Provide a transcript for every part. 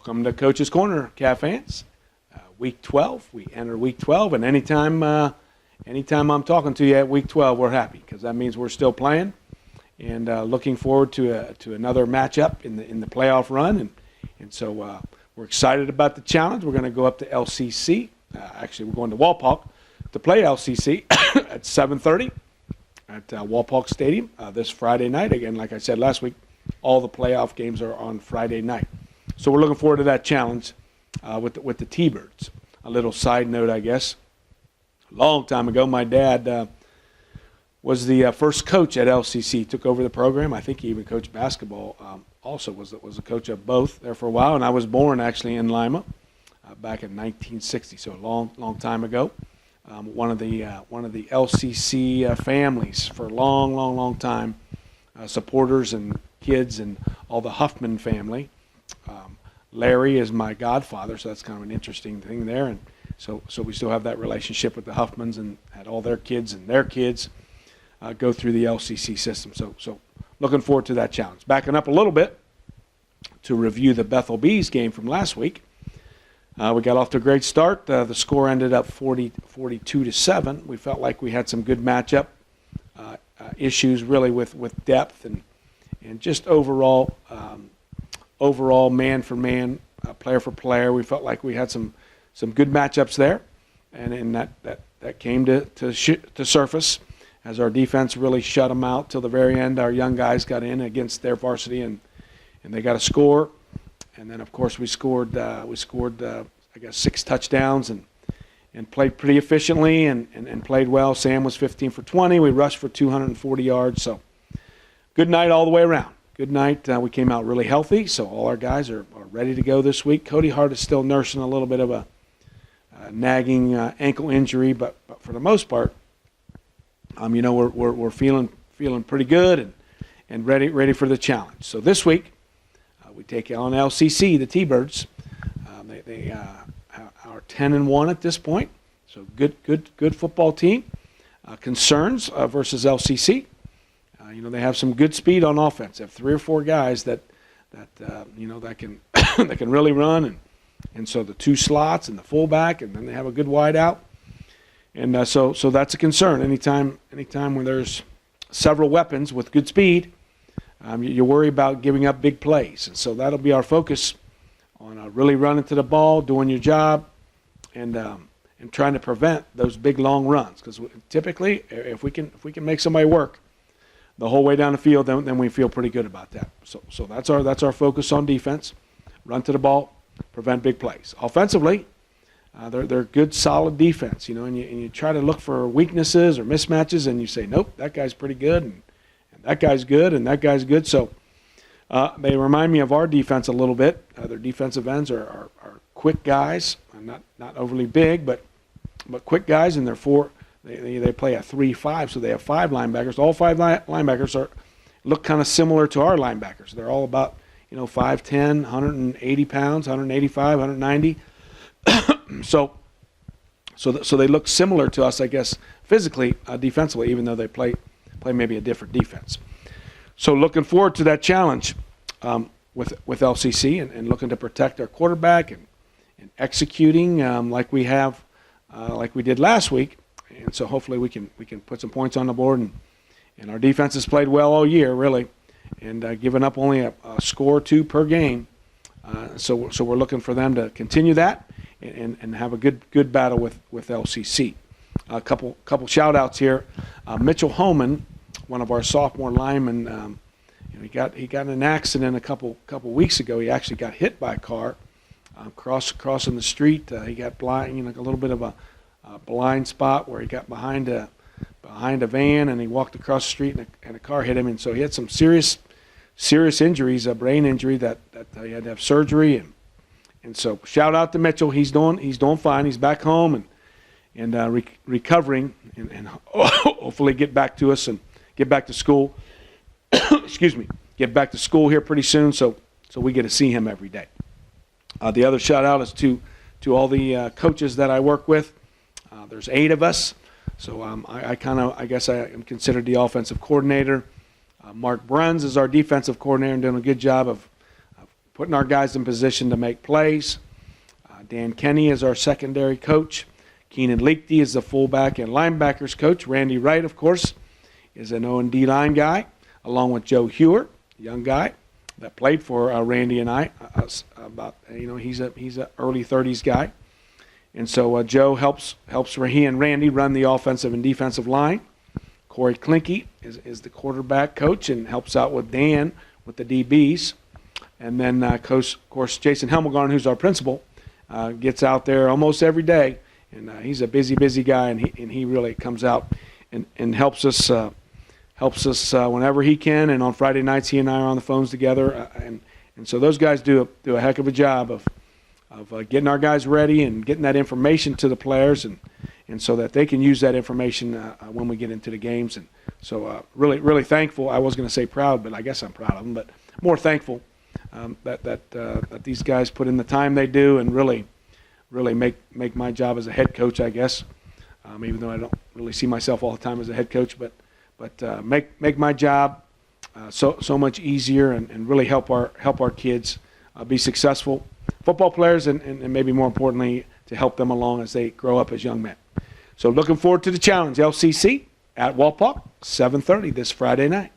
Welcome to Coach's Corner, Cat fans. Week 12, we enter Week 12, and anytime I'm talking to you at Week 12, we're happy because that means we're still playing and looking forward to another matchup in the playoff run, and so we're excited about the challenge. We're going to go up to LCC. Actually, we're going to Wapak to play LCC at 7:30 at Wapakoneta Stadium this Friday night. Again, like I said last week, all the playoff games are on Friday night. So we're looking forward to that challenge with the T-Birds. A little side note, I guess. A long time ago, my dad was the first coach at LCC. Took over the program. I think he even coached basketball. Also was a coach of both there for a while. And I was born actually in Lima back in 1960, so a long time ago. One of the LCC families for a long time. Supporters and kids and all the Huffman family. Larry is my godfather, so that's kind of an interesting thing there. And so we still have that relationship with the Huffmans and had all their kids and their kids go through the LCC system. So looking forward to that challenge. Backing up a little bit to review the Bethel Bees game from last week. We got off to a great start. The score ended up 42-7. We felt like we had some good matchup issues really with depth and just overall man for man, player for player. We felt like we had some good matchups there, and that came to surface as our defense really shut them out till the very end. Our young guys got in against their varsity and they got a score, and then of course we scored I guess 6 touchdowns and played pretty efficiently and played well. Sam was 15 for 20. We rushed for 240 yards. So good night all the way around. Good night. We came out really healthy, so all our guys are ready to go this week. Cody Hart is still nursing a little bit of a nagging ankle injury, but for the most part, we're feeling pretty good and ready for the challenge. So this week, we take on LCC, the T-Birds. They are 10-1 at this point, so good football team. Concerns versus LCC. They have some good speed on offense. They have 3 or 4 guys that can that can really run, and so the 2 slots and the fullback, and then they have a good wide out, and so that's a concern. Anytime when there's several weapons with good speed, you worry about giving up big plays, and so that'll be our focus on really running to the ball, doing your job, and trying to prevent those big long runs. Because typically, if we can make somebody work the whole way down the field, then we feel pretty good about that. So that's our focus on defense: run to the ball, prevent big plays. Offensively, they're good, solid defense. And you try to look for weaknesses or mismatches, and you say, nope, that guy's pretty good, and that guy's good, and that guy's good. So they remind me of our defense a little bit. Their defensive ends are quick guys, not overly big, but quick guys, and they play a 3-5, so they have 5 linebackers. All 5 linebackers look kind of similar to our linebackers. They're all about 5'10", 180 pounds, 185, 190. So they look similar to us, I guess, physically, defensively, even though they play maybe a different defense. So looking forward to that challenge with LCC and looking to protect our quarterback and executing like we did last week. And so hopefully we can put some points on the board, and our defense has played well all year, really, and given up only a score or 2 per game. So we're looking for them to continue that and have a good battle with LCC. A couple shout outs here. Mitchell Homan, one of our sophomore linemen, he got in an accident a couple weeks ago. He actually got hit by a car crossing the street. He got blind, a little bit of a blind spot where he got behind a van, and he walked across the street and a car hit him, and so he had some serious injuries, a brain injury that he had to have surgery, and so shout out to Mitchell. He's doing fine. He's back home and recovering and hopefully get back to us and get back to school. Excuse me, get back to school here pretty soon, so we get to see him every day. The other shout out is to all the coaches that I work with. There's 8 of us, so I guess I am considered the offensive coordinator. Mark Bruns is our defensive coordinator and doing a good job of putting our guys in position to make plays. Dan Kenny is our secondary coach. Keenan Leakty is the fullback and linebackers coach. Randy Wright, of course, is an O&D line guy, along with Joe Hewer, a young guy that played for Randy and I. He's a early 30s guy, and so Joe helps he and Randy run the offensive and defensive line. Corey Klinke is the quarterback coach and helps out with Dan with the DBs, and then of course Jason Helmelgarn, who's our principal, gets out there almost every day, and he's a busy guy, and he really comes out and helps us whenever he can. And on Friday nights, he and I are on the phones together, and so those guys do a heck of a job of getting our guys ready and getting that information to the players, and so that they can use that information when we get into the games. And so really thankful. I was going to say proud, but I guess I'm proud of them, but more thankful that these guys put in the time they do and really make my job as a head coach, I guess, even though I don't really see myself all the time as a head coach, but make my job so much easier and really help our kids be successful football players, and maybe more importantly, to help them along as they grow up as young men. So looking forward to the challenge. LCC at Wapak, 7:30 this Friday night.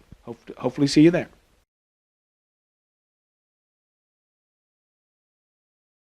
Hopefully see you there.